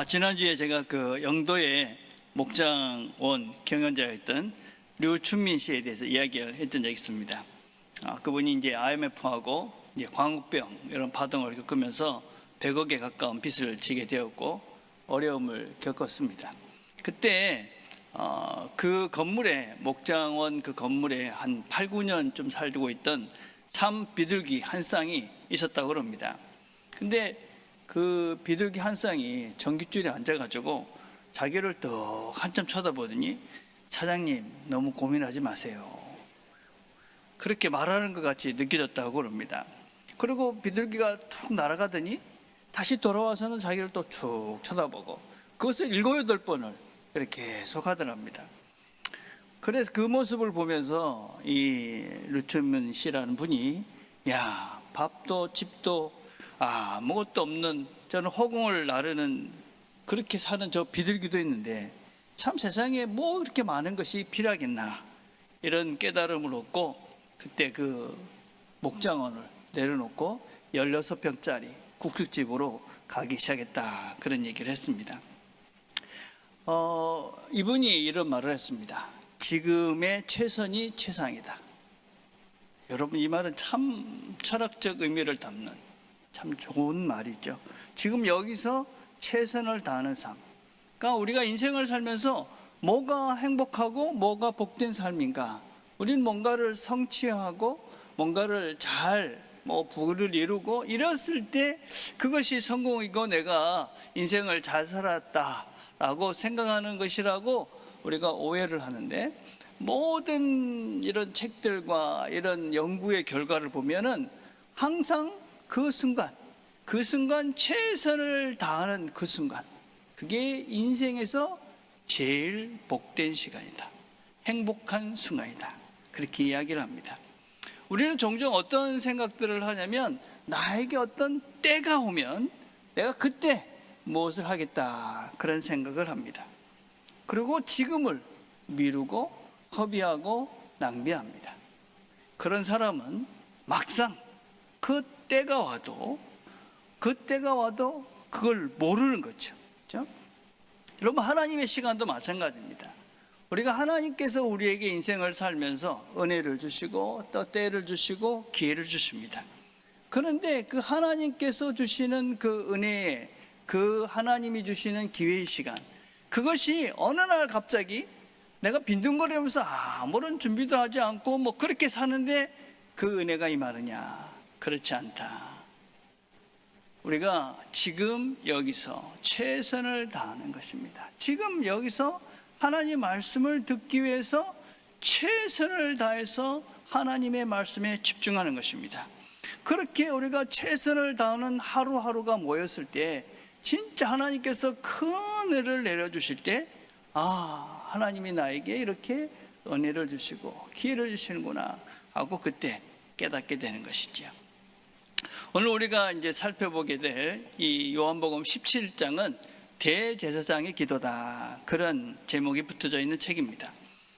지난주에 제가 그 영도의 목장원 경영자였던 류춘민 씨에 대해서 이야기를 했던 적이 있습니다. 그분이 이제 IMF하고 이제 광우병 이런 파동을 겪으면서 100억에 가까운 빚을 지게 되었고 어려움을 겪었습니다. 그때 그 건물에, 목장원 그 건물에 한 8, 9년쯤 살고 있던 참 비둘기 한 쌍이 있었다고 합니다. 근데 그 비둘기 한 쌍이 전깃줄에 앉아가지고 자기를 또 한참 쳐다보더니 사장님 너무 고민하지 마세요, 그렇게 말하는 것 같이 느껴졌다고 합니다. 그리고 비둘기가 툭 날아가더니 다시 돌아와서는 자기를 또 쭉 쳐다보고 그것을 7, 8번을 이렇게 계속 하더랍니다. 그래서 그 모습을 보면서 이 류춘민 씨라는 분이 야, 밥도 집도 아무것도 없는 저는 허공을 나르는 그렇게 사는 저 비둘기도 있는데 참 세상에 뭐 이렇게 많은 것이 필요하겠나, 이런 깨달음을 얻고 그때 그 목장원을 내려놓고 16평짜리 국수집으로 가기 시작했다, 그런 얘기를 했습니다. 이분이 이런 말을 했습니다. 지금의 최선이 최상이다. 여러분, 이 말은 참 철학적 의미를 담는 참 좋은 말이죠. 지금 여기서 최선을 다하는 삶, 그러니까 우리가 인생을 살면서 뭐가 행복하고 뭐가 복된 삶인가, 우리는 뭔가를 성취하고 뭔가를 잘 부를 이루고 이랬을 때 그것이 성공이고 내가 인생을 잘 살았다라고 생각하는 것이라고 우리가 오해를 하는데, 모든 이런 책들과 이런 연구의 결과를 보면은 항상 그 순간 최선을 다하는 그 순간, 그게 인생에서 제일 복된 시간이다, 행복한 순간이다, 그렇게 이야기를 합니다. 우리는 종종 어떤 생각들을 하냐면 나에게 어떤 때가 오면 내가 그때 무엇을 하겠다, 그런 생각을 합니다. 그리고 지금을 미루고 허비하고 낭비합니다. 그런 사람은 막상 그 때가 와도 그걸 모르는 거죠. 그렇죠? 여러분, 하나님의 시간도 마찬가지입니다. 우리가 하나님께서 우리에게 인생을 살면서 은혜를 주시고 또 때를 주시고 기회를 주십니다. 그런데 그 하나님께서 주시는 그 은혜에, 그 하나님이 주시는 기회의 시간, 그것이 어느 날 갑자기 내가 빈둥거리면서 아무런 준비도 하지 않고 그렇게 사는데 그 은혜가 임하느냐? 그렇지 않다. 우리가 지금 여기서 최선을 다하는 것입니다. 지금 여기서 하나님 말씀을 듣기 위해서 최선을 다해서 하나님의 말씀에 집중하는 것입니다. 그렇게 우리가 최선을 다하는 하루하루가 모였을 때 진짜 하나님께서 큰 은혜를 내려주실 때 하나님이 나에게 이렇게 은혜를 주시고 기회를 주시는구나 하고 그때 깨닫게 되는 것이죠. 오늘 우리가 이제 살펴보게 될 이 요한복음 17장은 대제사장의 기도다, 그런 제목이 붙어져 있는 책입니다.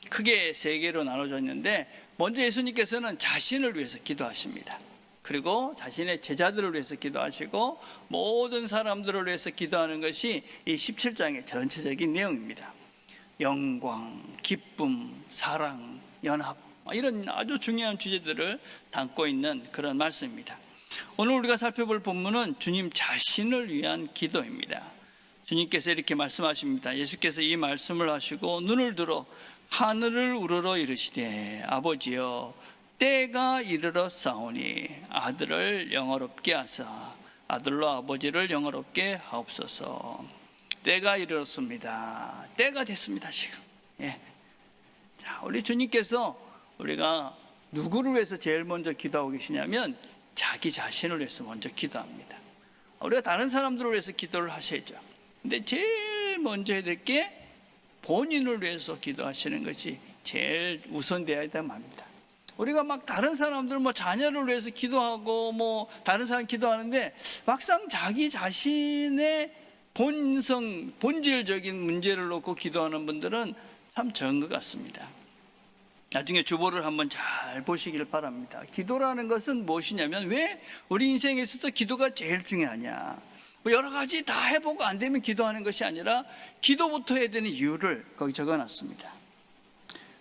크게 3개로 나눠져 있는데, 먼저 예수님께서는 자신을 위해서 기도하십니다. 그리고 자신의 제자들을 위해서 기도하시고 모든 사람들을 위해서 기도하는 것이 이 17장의 전체적인 내용입니다. 영광, 기쁨, 사랑, 연합, 이런 아주 중요한 주제들을 담고 있는 그런 말씀입니다. 오늘 우리가 살펴볼 본문은 주님 자신을 위한 기도입니다. 주님께서 이렇게 말씀하십니다. 예수께서 이 말씀을 하시고 눈을 들어 하늘을 우러러 이르시되 아버지여, 때가 이르러 싸우니 아들을 영화롭게 하사 아들로 아버지를 영화롭게 하옵소서. 때가 이르렀습니다. 때가 됐습니다. 지금. 자, 우리 주님께서 우리가 누구를 위해서 제일 먼저 기도하고 계시냐면 자기 자신을 위해서 먼저 기도합니다. 우리가 다른 사람들을 위해서 기도를 하셔야죠. 근데 제일 먼저 해야 될 게 본인을 위해서 기도하시는 것이 제일 우선되어야 합니다. 우리가 다른 사람들 자녀를 위해서 기도하고 다른 사람 기도하는데 막상 자기 자신의 본질적인 문제를 놓고 기도하는 분들은 참 적은 것 같습니다. 나중에 주보를 한번 잘 보시길 바랍니다. 기도라는 것은 무엇이냐면 왜 우리 인생에 있어서 기도가 제일 중요하냐? 여러 가지 다 해보고 안 되면 기도하는 것이 아니라 기도부터 해야 되는 이유를 거기 적어놨습니다.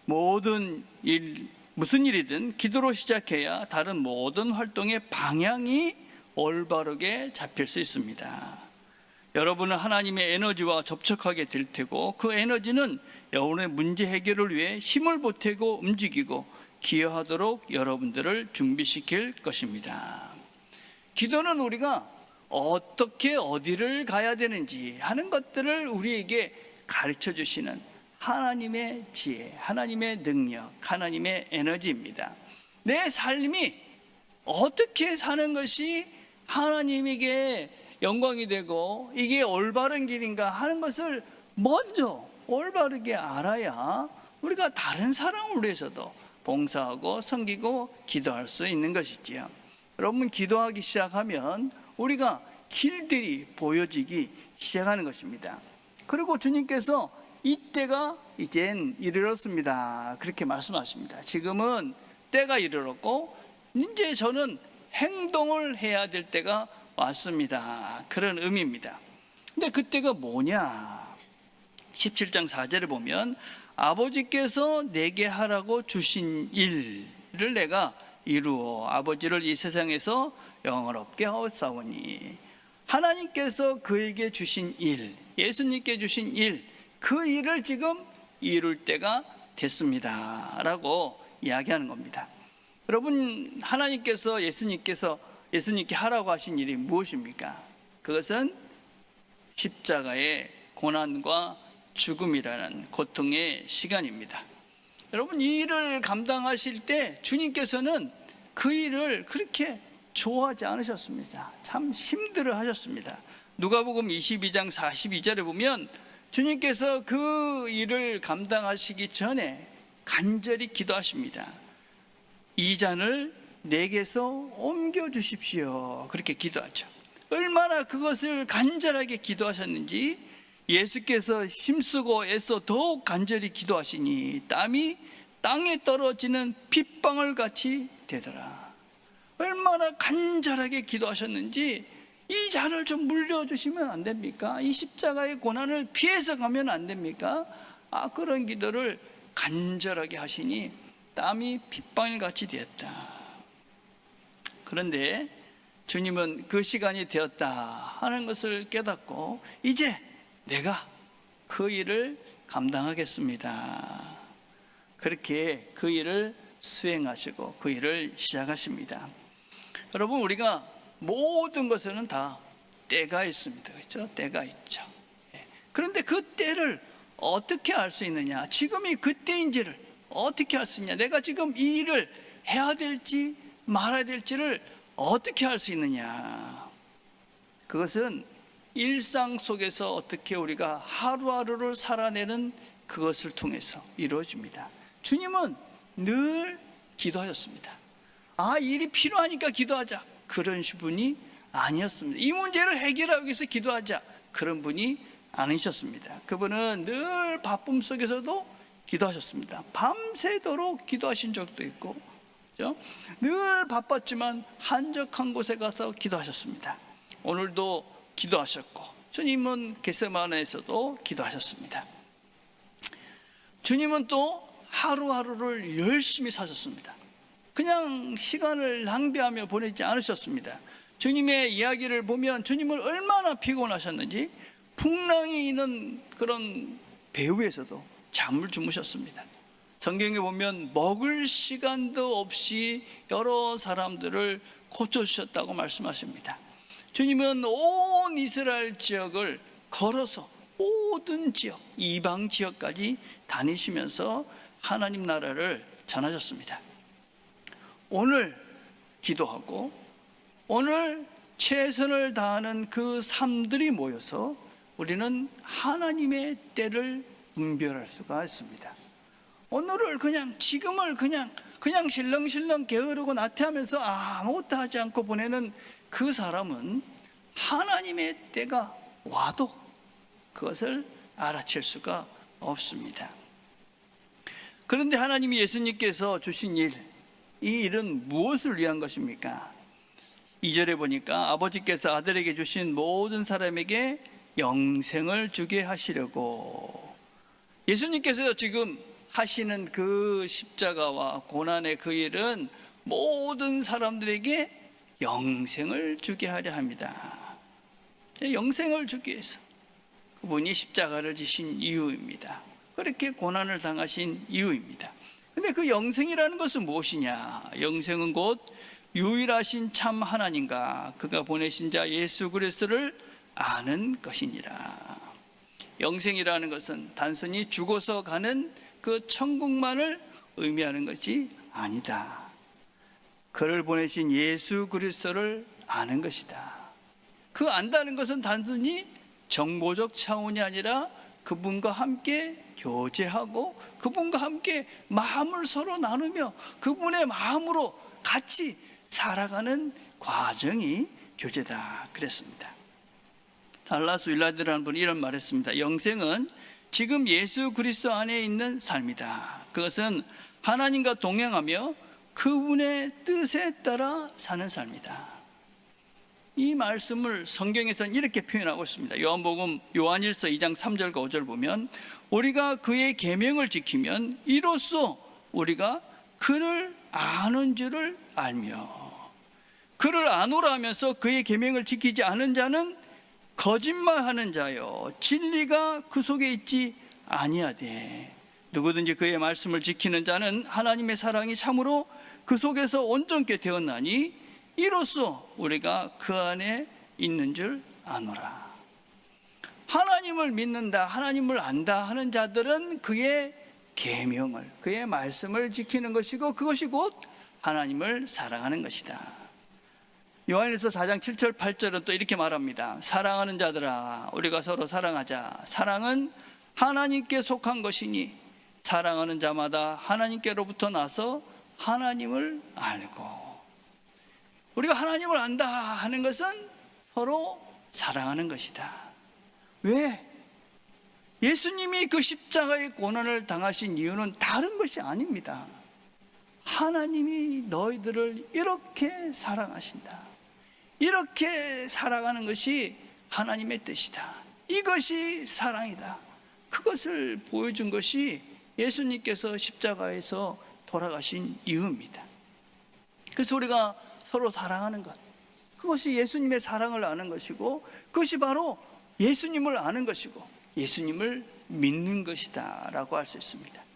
모든 일, 무슨 일이든 기도로 시작해야 다른 모든 활동의 방향이 올바르게 잡힐 수 있습니다. 여러분은 하나님의 에너지와 접촉하게 될 테고, 그 에너지는 여러분의 문제 해결을 위해 힘을 보태고 움직이고 기여하도록 여러분들을 준비시킬 것입니다. 기도는 우리가 어떻게 어디를 가야 되는지 하는 것들을 우리에게 가르쳐 주시는 하나님의 지혜, 하나님의 능력, 하나님의 에너지입니다. 내 삶이 어떻게 사는 것이 하나님에게 영광이 되고 이게 올바른 길인가 하는 것을 먼저 올바르게 알아야 우리가 다른 사람을 위해서도 봉사하고 섬기고 기도할 수 있는 것이지요. 여러분, 기도하기 시작하면 우리가 길들이 보여지기 시작하는 것입니다. 그리고 주님께서 이때가 이젠 이르렀습니다, 그렇게 말씀하십니다. 지금은 때가 이르렀고 이제 저는 행동을 해야 될 때가 왔습니다, 그런 의미입니다. 근데 그때가 뭐냐? 17장 4절에 보면 아버지께서 내게 하라고 주신 일을 내가 이루어 아버지를 이 세상에서 영원롭게 하옵사오니, 하나님께서 그에게 주신 일, 예수님께 주신 일, 그 일을 지금 이룰 때가 됐습니다 라고 이야기하는 겁니다. 여러분, 하나님께서 예수님께 하라고 하신 일이 무엇입니까? 그것은 십자가의 고난과 죽음이라는 고통의 시간입니다. 여러분, 이 일을 감당하실 때 주님께서는 그 일을 그렇게 좋아하지 않으셨습니다. 참 힘들어 하셨습니다. 누가복음 22장 42절에 보면 주님께서 그 일을 감당하시기 전에 간절히 기도하십니다. 이 잔을 내게서 옮겨 주십시오, 그렇게 기도하죠. 얼마나 그것을 간절하게 기도하셨는지 예수께서 힘쓰고 애써 더욱 간절히 기도하시니 땀이 땅에 떨어지는 핏방울 같이 되더라. 얼마나 간절하게 기도하셨는지, 이 잔을 좀 물려주시면 안 됩니까? 이 십자가의 고난을 피해서 가면 안 됩니까? 그런 기도를 간절하게 하시니 땀이 핏방울 같이 되었다. 그런데 주님은 그 시간이 되었다 하는 것을 깨닫고 이제 내가 그 일을 감당하겠습니다, 그렇게 그 일을 수행하시고 그 일을 시작하십니다. 여러분, 우리가 모든 것에는 다 때가 있습니다, 그렇죠? 때가 있죠. 그런데 그 때를 어떻게 알 수 있느냐? 지금이 그때인지를 어떻게 알 수 있냐? 내가 지금 이 일을 해야 될지 말아야 될지를 어떻게 알 수 있느냐? 그것은 일상 속에서 어떻게 우리가 하루하루를 살아내는 그것을 통해서 이루어집니다. 주님은 늘 기도하셨습니다. 이 일이 필요하니까 기도하자, 그런 분이 아니었습니다. 이 문제를 해결하기 위해서 기도하자, 그런 분이 아니셨습니다. 그분은 늘 바쁨 속에서도 기도하셨습니다. 밤새도록 기도하신 적도 있고, 그렇죠? 늘 바빴지만 한적한 곳에 가서 기도하셨습니다. 오늘도 기도하셨고, 주님은 겟세마네에서도 기도하셨습니다. 주님은 또 하루하루를 열심히 사셨습니다. 그냥 시간을 낭비하며 보내지 않으셨습니다. 주님의 이야기를 보면 주님은 얼마나 피곤하셨는지 풍랑이 있는 그런 배 위에서도 잠을 주무셨습니다. 성경에 보면 먹을 시간도 없이 여러 사람들을 고쳐주셨다고 말씀하십니다. 주님은 온 이스라엘 지역을 걸어서 모든 지역, 이방 지역까지 다니시면서 하나님 나라를 전하셨습니다. 오늘 기도하고 오늘 최선을 다하는 그 삶들이 모여서 우리는 하나님의 때를 분별할 수가 있습니다. 오늘을 그냥, 지금을 그냥 실렁실렁 게으르고 나태하면서 아무것도 하지 않고 보내는 그 사람은 하나님의 때가 와도 그것을 알아챌 수가 없습니다. 그런데 하나님이 예수님께서 주신 일, 이 일은 무엇을 위한 것입니까? 2절에 보니까 아버지께서 아들에게 주신 모든 사람에게 영생을 주게 하시려고. 예수님께서 지금 하시는 그 십자가와 고난의 그 일은 모든 사람들에게 영생을 주게 하려 합니다. 영생을 주기 위해서 그분이 십자가를 지신 이유입니다. 그렇게 고난을 당하신 이유입니다. 근데 그 영생이라는 것은 무엇이냐? 영생은 곧 유일하신 참 하나님과 그가 보내신 자 예수 그리스도를 아는 것이니라. 영생이라는 것은 단순히 죽어서 가는 그 천국만을 의미하는 것이 아니다. 그를 보내신 예수 그리스도를 아는 것이다. 그 안다는 것은 단순히 정보적 차원이 아니라 그분과 함께 교제하고 그분과 함께 마음을 서로 나누며 그분의 마음으로 같이 살아가는 과정이 교제다 그랬습니다. 달라스 윌라드라는 분이 이런 말했습니다. 영생은 지금 예수 그리스도 안에 있는 삶이다. 그것은 하나님과 동행하며 그분의 뜻에 따라 사는 삶이다. 이 말씀을 성경에서는 이렇게 표현하고 있습니다. 요한복음 요한일서 2장 3절과 5절 보면 우리가 그의 계명을 지키면 이로써 우리가 그를 아는 줄을 알며, 그를 아노라 하면서 그의 계명을 지키지 않은 자는 거짓말하는 자요 진리가 그 속에 있지 아니하되 누구든지 그의 말씀을 지키는 자는 하나님의 사랑이 참으로 그 속에서 온전케 되었나니 이로써 우리가 그 안에 있는 줄 아노라. 하나님을 믿는다, 하나님을 안다 하는 자들은 그의 계명을, 그의 말씀을 지키는 것이고 그것이 곧 하나님을 사랑하는 것이다. 요한일서 4장 7절 8절은 또 이렇게 말합니다. 사랑하는 자들아 우리가 서로 사랑하자. 사랑은 하나님께 속한 것이니 사랑하는 자마다 하나님께로부터 나서 하나님을 알고. 우리가 하나님을 안다 하는 것은 서로 사랑하는 것이다. 왜? 예수님이 그 십자가의 고난을 당하신 이유는 다른 것이 아닙니다. 하나님이 너희들을 이렇게 사랑하신다. 이렇게 살아가는 것이 하나님의 뜻이다. 이것이 사랑이다. 그것을 보여준 것이 예수님께서 십자가에서 돌아가신 이유입니다. 그래서 우리가 서로 사랑하는 것, 그것이 예수님의 사랑을 아는 것이고 그것이 바로 예수님을 아는 것이고 예수님을 믿는 것이다 라고 할 수 있습니다.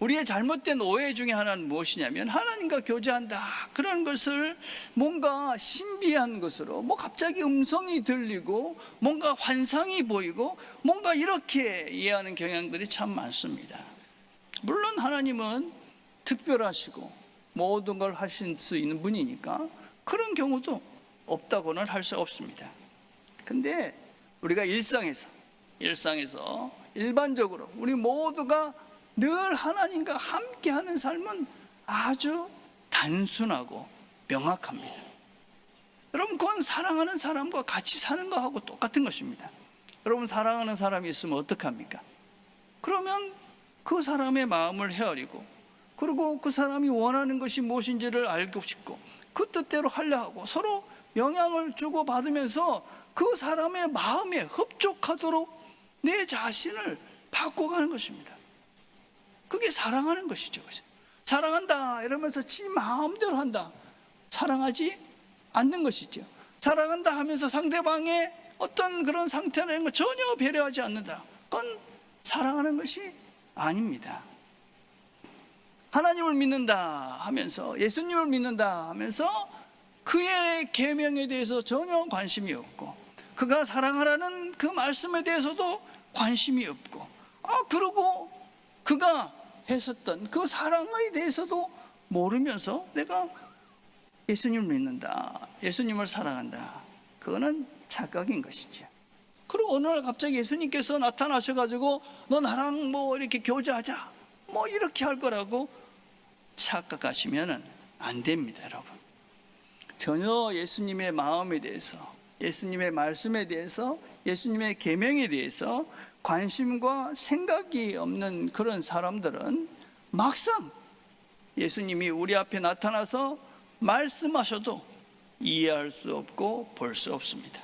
우리의 잘못된 오해 중에 하나는 무엇이냐면 하나님과 교제한다 그런 것을 뭔가 신비한 것으로 갑자기 음성이 들리고 뭔가 환상이 보이고 뭔가 이렇게 이해하는 경향들이 참 많습니다. 물론 하나님은 특별하시고 모든 걸 하실 수 있는 분이니까 그런 경우도 없다고는 할 수 없습니다. 근데 우리가 일상에서 일반적으로 우리 모두가 늘 하나님과 함께하는 삶은 아주 단순하고 명확합니다. 여러분 그건 사랑하는 사람과 같이 사는 것하고 똑같은 것입니다. 여러분 사랑하는 사람이 있으면 어떡합니까? 그러면 그 사람의 마음을 헤아리고 그리고 그 사람이 원하는 것이 무엇인지를 알고 싶고 그 뜻대로 하려 하고 서로 영향을 주고받으면서 그 사람의 마음에 흡족하도록 내 자신을 바꿔가는 것입니다. 그게 사랑하는 것이죠. 사랑한다 이러면서 지 마음대로 한다, 사랑하지 않는 것이죠. 사랑한다 하면서 상대방의 어떤 그런 상태라는 걸 전혀 배려하지 않는다, 그건 사랑하는 것이 아닙니다. 하나님을 믿는다 하면서 예수님을 믿는다 하면서 그의 계명에 대해서 전혀 관심이 없고 그가 사랑하라는 그 말씀에 대해서도 관심이 없고 그리고 그가 했었던 그 사랑에 대해서도 모르면서 내가 예수님을 믿는다, 예수님을 사랑한다, 그거는 착각인 것이죠. 그리고 어느 날 갑자기 예수님께서 나타나셔가지고 너 나랑 이렇게 교제하자 이렇게 할 거라고 착각하시면 안 됩니다. 여러분 전혀 예수님의 마음에 대해서, 예수님의 말씀에 대해서, 예수님의 계명에 대해서 관심과 생각이 없는 그런 사람들은 막상 예수님이 우리 앞에 나타나서 말씀하셔도 이해할 수 없고 볼 수 없습니다.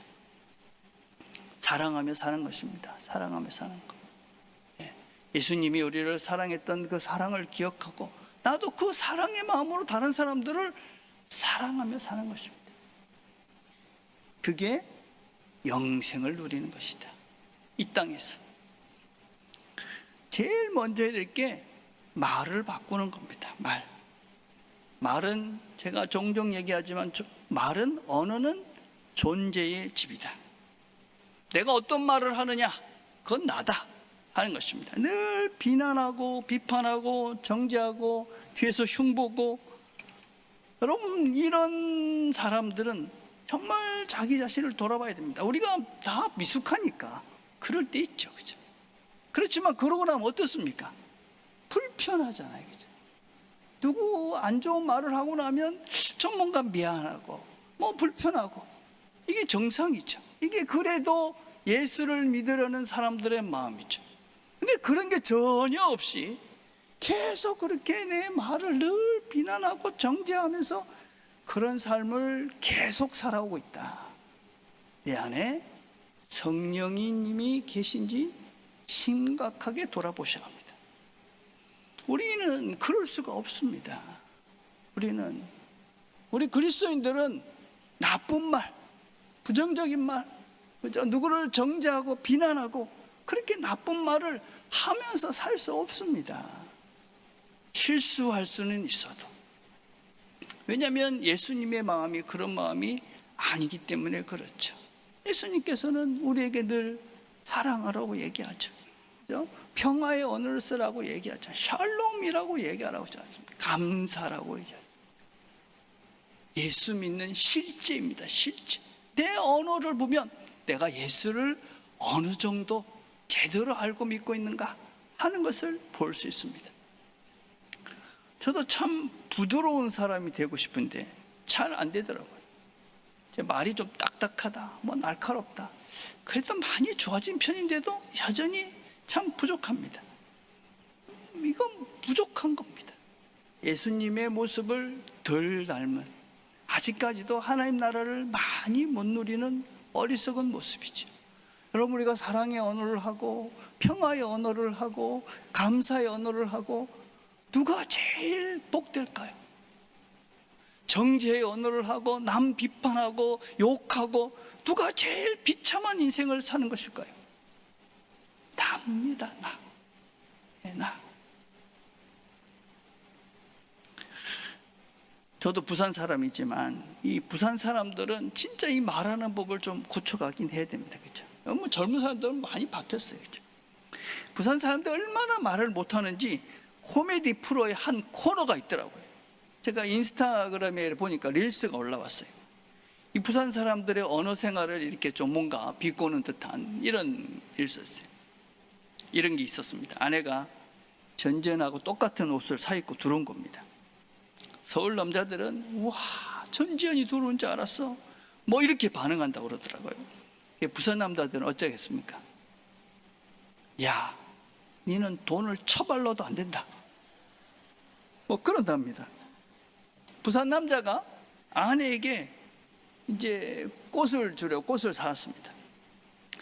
사랑하며 사는 것입니다. 사랑하며 사는 것. 예수님이 우리를 사랑했던 그 사랑을 기억하고 나도 그 사랑의 마음으로 다른 사람들을 사랑하며 사는 것입니다. 그게 영생을 누리는 것이다. 이 땅에서 제일 먼저 해야 될 게 말을 바꾸는 겁니다. 말은 제가 종종 얘기하지만 말은, 언어는 존재의 집이다. 내가 어떤 말을 하느냐, 그건 나다 하는 것입니다. 늘 비난하고 비판하고 정죄하고 뒤에서 흉보고, 여러분 이런 사람들은 정말 자기 자신을 돌아봐야 됩니다. 우리가 다 미숙하니까 그럴 때 있죠, 그죠? 그렇지만 그러고 나면 어떻습니까? 불편하잖아요, 그죠? 누구 안 좋은 말을 하고 나면 좀 뭔가 미안하고 뭐 불편하고, 이게 정상이죠. 이게 그래도 예수를 믿으려는 사람들의 마음이죠. 근데 그런 게 전혀 없이 계속 그렇게 내 말을 늘 비난하고 정죄하면서 그런 삶을 계속 살아오고 있다. 내 안에 성령님이 계신지 심각하게 돌아보셔야 합니다. 우리는 그럴 수가 없습니다. 우리 그리스도인들은 나쁜 말, 부정적인 말, 그죠? 누구를 정죄하고 비난하고 그렇게 나쁜 말을 하면서 살 수 없습니다. 실수할 수는 있어도. 왜냐하면 예수님의 마음이 그런 마음이 아니기 때문에 그렇죠. 예수님께서는 우리에게 늘 사랑하라고 얘기하죠. 그죠? 평화의 언어를 쓰라고 얘기하죠. 샬롬이라고 얘기하라고 하지 않습니까? 감사라고 얘기하죠. 예수 믿는 실제입니다. 실제. 내 언어를 보면 내가 예수를 어느 정도 제대로 알고 믿고 있는가 하는 것을 볼 수 있습니다. 저도 참 부드러운 사람이 되고 싶은데 잘 안 되더라고요. 제 말이 좀 딱딱하다, 뭐 날카롭다, 그래도 많이 좋아진 편인데도 여전히 참 부족합니다. 이건 부족한 겁니다. 예수님의 모습을 덜 닮은, 아직까지도 하나님 나라를 많이 못 누리는 어리석은 모습이죠. 여러분, 우리가 사랑의 언어를 하고 평화의 언어를 하고 감사의 언어를 하고 누가 제일 복될까요? 정죄의 언어를 하고 남 비판하고 욕하고 누가 제일 비참한 인생을 사는 것일까요? 나입니다. 나. 저도 부산 사람이지만 이 부산 사람들은 진짜 이 말하는 법을 좀 고쳐가긴 해야 됩니다. 그렇죠? 너무 젊은 사람들은 많이 바뀌었어요. 그렇죠? 부산 사람들 얼마나 말을 못하는지 코미디 프로의 한 코너가 있더라고요. 제가 인스타그램에 보니까 릴스가 올라왔어요. 이 부산 사람들의 언어 생활을 이렇게 좀 뭔가 비꼬는 듯한 이런 릴스였어요. 이런 게 있었습니다. 아내가 전전하고 똑같은 옷을 사입고 들어온 겁니다. 서울 남자들은 와, 전지현이 들어온 줄 알았어, 뭐 이렇게 반응한다고 그러더라고요. 부산 남자들은 어쩌겠습니까? 야, 니는 돈을 처발로도 안 된다, 뭐 그런답니다. 부산 남자가 아내에게 이제 꽃을 주려 꽃을 사왔습니다.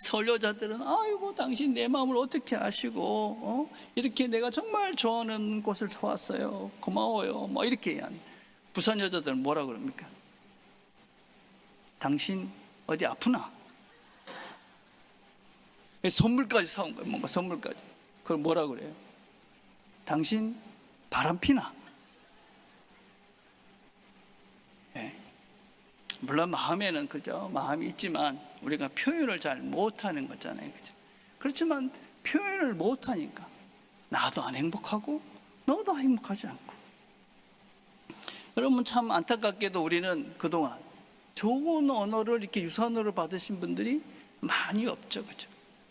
서울 여자들은 아이고 당신 내 마음을 어떻게 아시고 이렇게 내가 정말 좋아하는 꽃을 사왔어요, 고마워요, 뭐 이렇게 얘기하는. 부산 여자들은 뭐라 그럽니까? 당신 어디 아프나? 선물까지 사온 거예요. 뭔가 선물까지. 그걸 뭐라 그래요? 당신 바람 피나? 네. 물론 마음에는 그죠, 마음이 있지만 우리가 표현을 잘 못하는 거잖아요, 그죠? 그렇지만 표현을 못하니까 나도 안 행복하고 너도 행복하지 않고. 여러분, 참 안타깝게도 우리는 그동안 좋은 언어를 이렇게 유산으로 받으신 분들이 많이 없죠, 그죠?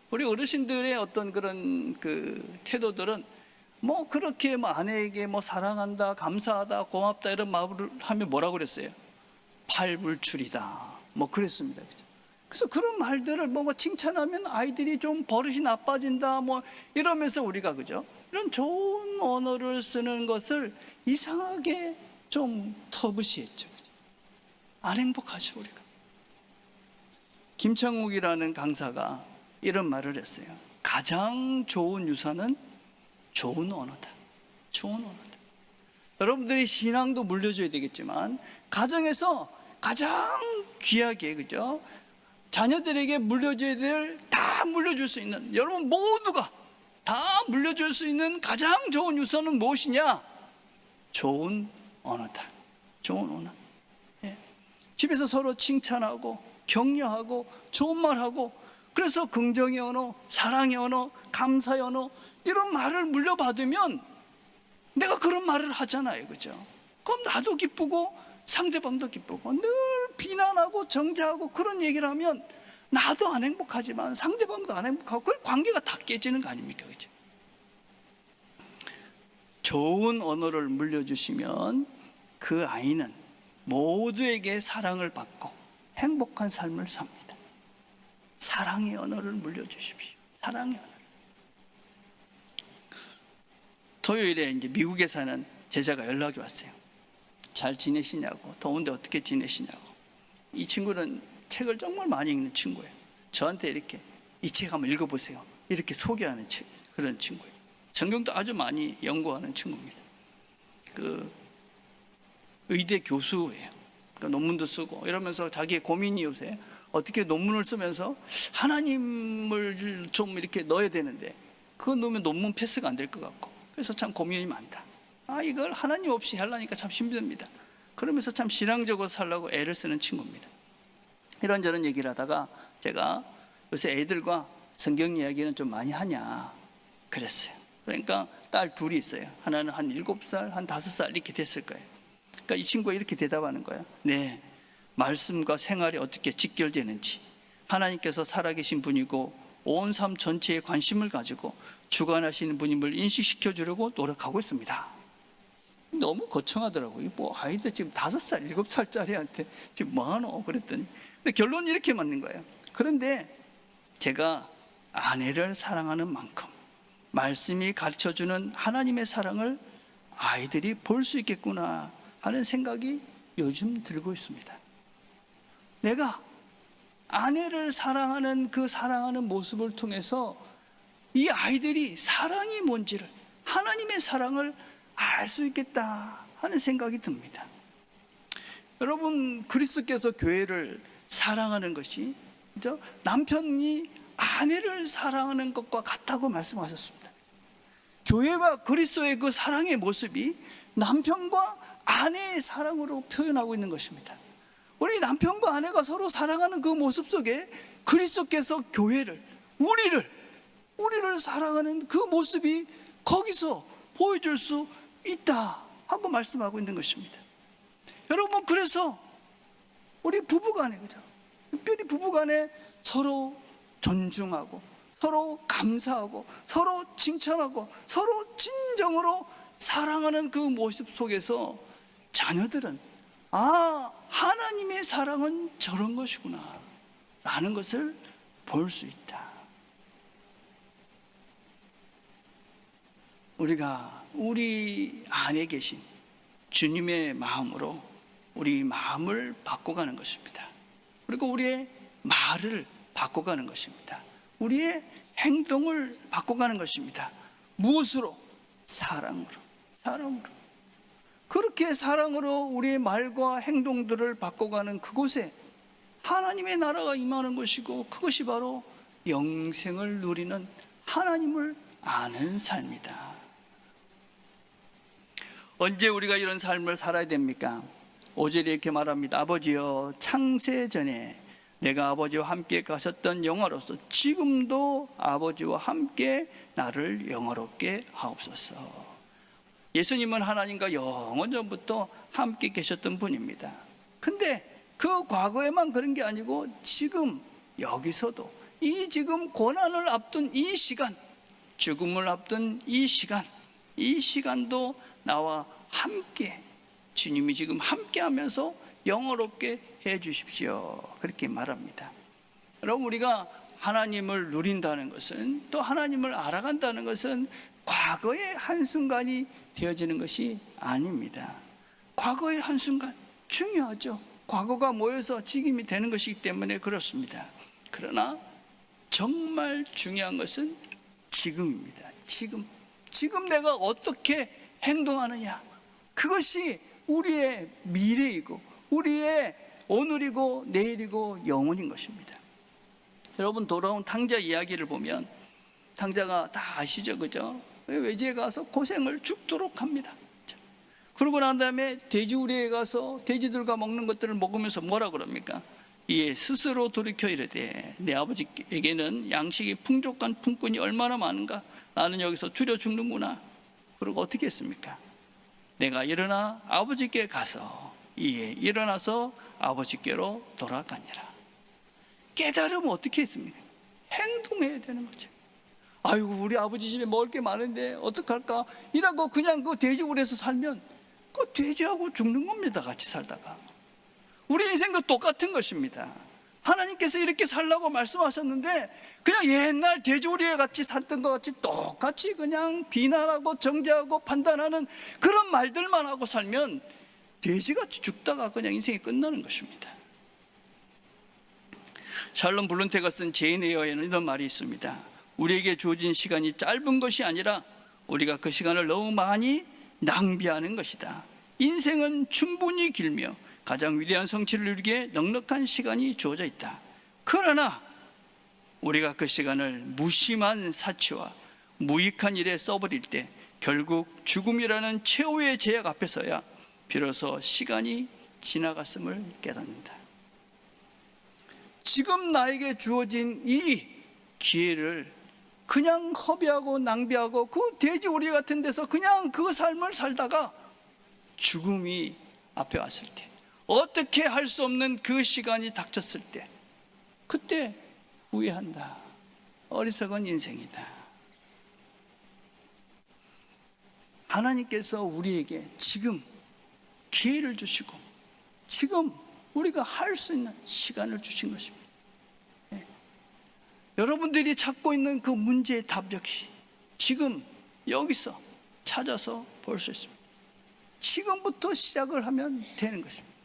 우리 어르신들의 어떤 그런 그 태도들은 뭐 그렇게 뭐 아내에게 뭐 사랑한다, 감사하다, 고맙다 이런 말을 하면 뭐라고 그랬어요? 팔불출이다, 뭐 그랬습니다, 그죠? 그래서 그런 말들을 뭐 칭찬하면 아이들이 좀 버릇이 나빠진다, 뭐 이러면서 우리가 그죠? 이런 좋은 언어를 쓰는 것을 이상하게 좀 터부시했죠, 그죠? 안 행복하죠, 우리가. 김창욱이라는 강사가 이런 말을 했어요. 가장 좋은 유산은 좋은 언어다. 좋은 언어다. 여러분들이 신앙도 물려줘야 되겠지만 가정에서 가장 귀하게, 그죠? 자녀들에게 물려줘야 될, 다 물려줄 수 있는, 여러분 모두가 다 물려줄 수 있는 가장 좋은 유산은 무엇이냐? 좋은 언어다. 좋은 언어. 예. 집에서 서로 칭찬하고 격려하고 좋은 말하고, 그래서 긍정의 언어, 사랑의 언어, 감사의 언어, 이런 말을 물려받으면 내가 그런 말을 하잖아요, 그죠? 그럼 나도 기쁘고 상대방도 기쁘고. 늘 비난하고 정죄하고 그런 얘기를 하면 나도 안 행복하지만 상대방도 안 행복하고, 그 관계가 다 깨지는 거 아닙니까, 그죠? 좋은 언어를 물려주시면 그 아이는 모두에게 사랑을 받고 행복한 삶을 삽니다. 사랑의 언어를 물려주십시오. 사랑의 언어. 토요일에 이제 미국에 사는 제자가 연락이 왔어요. 잘 지내시냐고, 더운데 어떻게 지내시냐고. 이 친구는 책을 정말 많이 읽는 친구예요. 저한테 이렇게 이 책 한번 읽어보세요, 이렇게 소개하는 책, 그런 친구예요. 성경도 아주 많이 연구하는 친구입니다. 그 의대 교수예요. 그러니까 논문도 쓰고 이러면서 자기의 고민이 요새 어떻게 논문을 쓰면서 하나님을 좀 이렇게 넣어야 되는데 그거 넣으면 논문 패스가 안 될 것 같고, 그래서 참 고민이 많다. 이걸 하나님 없이 하려니까 참 힘듭니다. 그러면서 참 신앙적으로 살려고 애를 쓰는 친구입니다. 이런저런 얘기를 하다가 제가 요새 애들과 성경 이야기는 좀 많이 하냐 그랬어요. 그러니까 딸 둘이 있어요. 하나는 한 7살, 한 5살 이렇게 됐을 거예요. 그러니까 이 친구가 이렇게 대답하는 거예요. 네, 말씀과 생활이 어떻게 직결되는지, 하나님께서 살아계신 분이고 온 삶 전체에 관심을 가지고 주관하시는 분임을 인식시켜 주려고 노력하고 있습니다. 너무 거창하더라고요. 뭐 아이들 지금 5살, 7살짜리한테 지금 뭐하노 그랬더니, 근데 결론이 이렇게 맞는 거예요. 그런데 제가 아내를 사랑하는 만큼 말씀이 가르쳐주는 하나님의 사랑을 아이들이 볼 수 있겠구나 하는 생각이 요즘 들고 있습니다. 내가 아내를 사랑하는 그 사랑하는 모습을 통해서 이 아이들이 사랑이 뭔지를, 하나님의 사랑을 알 수 있겠다 하는 생각이 듭니다. 여러분, 그리스도께서 교회를 사랑하는 것이, 그죠? 남편이 아내를 사랑하는 것과 같다고 말씀하셨습니다. 교회와 그리스도의 그 사랑의 모습이 남편과 아내의 사랑으로 표현하고 있는 것입니다. 우리 남편과 아내가 서로 사랑하는 그 모습 속에 그리스도께서 교회를, 우리를 사랑하는 그 모습이 거기서 보여줄 수 있다 하고 말씀하고 있는 것입니다. 여러분, 그래서 우리 부부간에, 그죠? 특별히 부부간에 서로 존중하고 서로 감사하고 서로 칭찬하고 서로 진정으로 사랑하는 그 모습 속에서 자녀들은 하나님의 사랑은 저런 것이구나 라는 것을 볼 수 있다. 우리가 우리 안에 계신 주님의 마음으로 우리 마음을 바꿔가는 것입니다. 그리고 우리의 말을 바꿔가는 것입니다. 우리의 행동을 바꿔가는 것입니다. 무엇으로? 사랑으로. 그렇게 사랑으로 우리의 말과 행동들을 바꿔가는 그곳에 하나님의 나라가 임하는 것이고, 그것이 바로 영생을 누리는 하나님을 아는 삶이다. 언제 우리가 이런 삶을 살아야 됩니까? 5절에 이렇게 말합니다. 아버지여, 창세전에 내가 아버지와 함께 가셨던 영화로서 지금도 아버지와 함께 나를 영화롭게 하옵소서. 예수님은 하나님과 영원전부터 함께 계셨던 분입니다. 근데 그 과거에만 그런 게 아니고 지금 여기서도, 이 지금 고난을 앞둔 이 시간, 죽음을 앞둔 이 시간도 나와 함께, 주님이 지금 함께 하면서 영화롭게 해 주십시오. 그렇게 말합니다. 여러분, 우리가 하나님을 누린다는 것은, 또 하나님을 알아간다는 것은 과거의 한순간이 되어지는 것이 아닙니다. 과거의 한순간 중요하죠. 과거가 모여서 지금이 되는 것이기 때문에 그렇습니다. 그러나 정말 중요한 것은 지금입니다. 지금 내가 어떻게 행동하느냐, 그것이 우리의 미래이고 우리의 오늘이고 내일이고 영원인 것입니다. 여러분, 돌아온 탕자 이야기를 보면 탕자가 다 아시죠, 그죠? 외지에 가서 고생을 죽도록 합니다. 그러고 난 다음에 돼지우리에 가서 돼지들과 먹는 것들을 먹으면서 뭐라 그럽니까? 이에 스스로 돌이켜 이르되 내 아버지에게는 양식이 풍족한 품꾼이 얼마나 많은가? 나는 여기서 줄여 죽는구나. 그리고 어떻게 했습니까? 내가 일어나 아버지께 가서 이에 일어나서 아버지께로 돌아가니라. 깨달으면 어떻게 했습니까? 행동해야 되는 거죠. 아이고, 우리 아버지 집에 먹을 게 많은데 어떡할까? 이라고 그냥 그 돼지우리에서 살면 그 돼지하고 죽는 겁니다. 같이 살다가. 우리 인생도 똑같은 것입니다. 하나님께서 이렇게 살라고 말씀하셨는데 그냥 옛날 돼지우리에 같이 살던 것 같이 똑같이 그냥 비난하고 정죄하고 판단하는 그런 말들만 하고 살면 돼지같이 죽다가 그냥 인생이 끝나는 것입니다. 샬롬 블룬테가 쓴 제인 에어에는 이런 말이 있습니다. 우리에게 주어진 시간이 짧은 것이 아니라 우리가 그 시간을 너무 많이 낭비하는 것이다. 인생은 충분히 길며 가장 위대한 성취를 이루기에 넉넉한 시간이 주어져 있다. 그러나 우리가 그 시간을 무심한 사치와 무익한 일에 써버릴 때 결국 죽음이라는 최후의 제약 앞에서야 비로소 시간이 지나갔음을 깨닫는다. 지금 나에게 주어진 이 기회를 그냥 허비하고 낭비하고 그 돼지우리 같은 데서 그냥 그 삶을 살다가 죽음이 앞에 왔을 때, 어떻게 할 수 없는 그 시간이 닥쳤을 때, 그때 후회한다. 어리석은 인생이다. 하나님께서 우리에게 지금 기회를 주시고 지금 우리가 할 수 있는 시간을 주신 것입니다. 여러분들이 찾고 있는 그 문제의 답 역시 지금 여기서 찾아서 볼 수 있습니다. 지금부터 시작을 하면 되는 것입니다.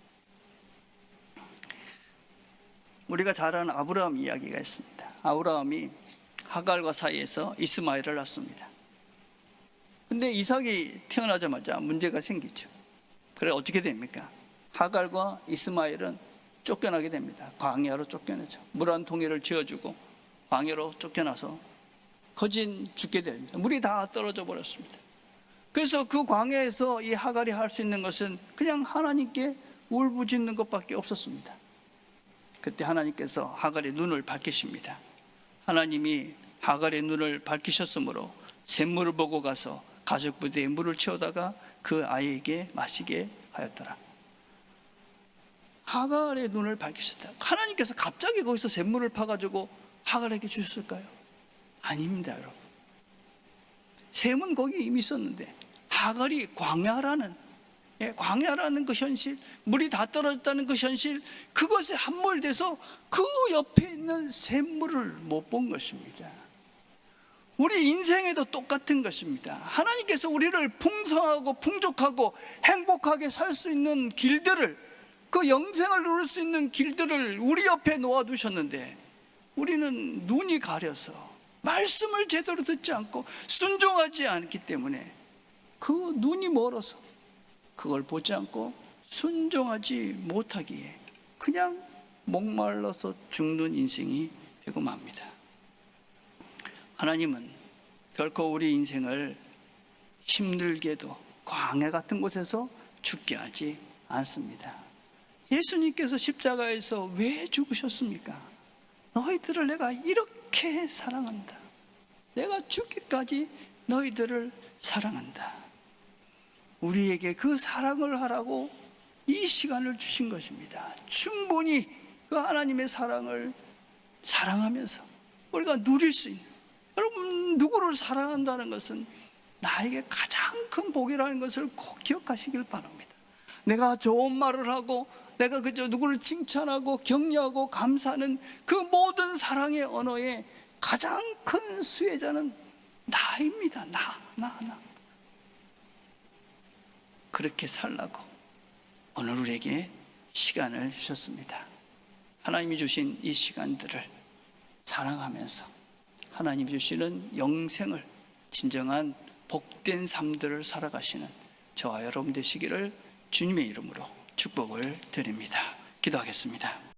우리가 잘 아는 아브라함 이야기가 있습니다. 아브라함이 하갈과 사이에서 이스마엘을 낳습니다. 근데 이삭이 태어나자마자 문제가 생기죠. 그래 어떻게 됩니까? 하갈과 이스마엘은 쫓겨나게 됩니다. 광야로 쫓겨나죠. 물 한 통에를 지어주고 광야로 쫓겨나서 거진 죽게 됩니다. 물이 다 떨어져 버렸습니다. 그래서 그 광야에서 이 하갈이 할 수 있는 것은 그냥 하나님께 울부짖는 것밖에 없었습니다. 그때 하나님께서 하갈의 눈을 밝히십니다. 하나님이 하갈의 눈을 밝히셨으므로 샘물을 보고 가서 가죽 부대에 물을 채우다가 그 아이에게 마시게 하였더라. 하갈의 눈을 밝히셨다. 하나님께서 갑자기 거기서 샘물을 파가지고 하갈에게 주셨을까요? 아닙니다, 여러분. 샘은 거기 이미 있었는데 하갈이 광야라는 그 현실, 물이 다 떨어졌다는 그 현실, 그것에 함몰돼서 그 옆에 있는 샘물을 못 본 것입니다. 우리 인생에도 똑같은 것입니다. 하나님께서 우리를 풍성하고 풍족하고 행복하게 살 수 있는 길들을, 그 영생을 누릴 수 있는 길들을 우리 옆에 놓아두셨는데 우리는 눈이 가려서 말씀을 제대로 듣지 않고 순종하지 않기 때문에 그 눈이 멀어서 그걸 보지 않고 순종하지 못하기에 그냥 목말라서 죽는 인생이 되고 맙니다. 하나님은 결코 우리 인생을 힘들게도 광야 같은 곳에서 죽게 하지 않습니다. 예수님께서 십자가에서 왜 죽으셨습니까? 너희들을 내가 이렇게 사랑한다. 내가 죽기까지 너희들을 사랑한다. 우리에게 그 사랑을 하라고 이 시간을 주신 것입니다. 충분히 그 하나님의 사랑을 사랑하면서 우리가 누릴 수 있는, 여러분 누구를 사랑한다는 것은 나에게 가장 큰 복이라는 것을 꼭 기억하시길 바랍니다. 내가 좋은 말을 하고 내가 그저 누구를 칭찬하고 격려하고 감사하는 그 모든 사랑의 언어의 가장 큰 수혜자는 나입니다. 나. 그렇게 살라고 오늘 우리에게 시간을 주셨습니다. 하나님이 주신 이 시간들을 사랑하면서 하나님이 주시는 영생을, 진정한 복된 삶들을 살아가시는 저와 여러분 되시기를 주님의 이름으로 축복을 드립니다. 기도하겠습니다.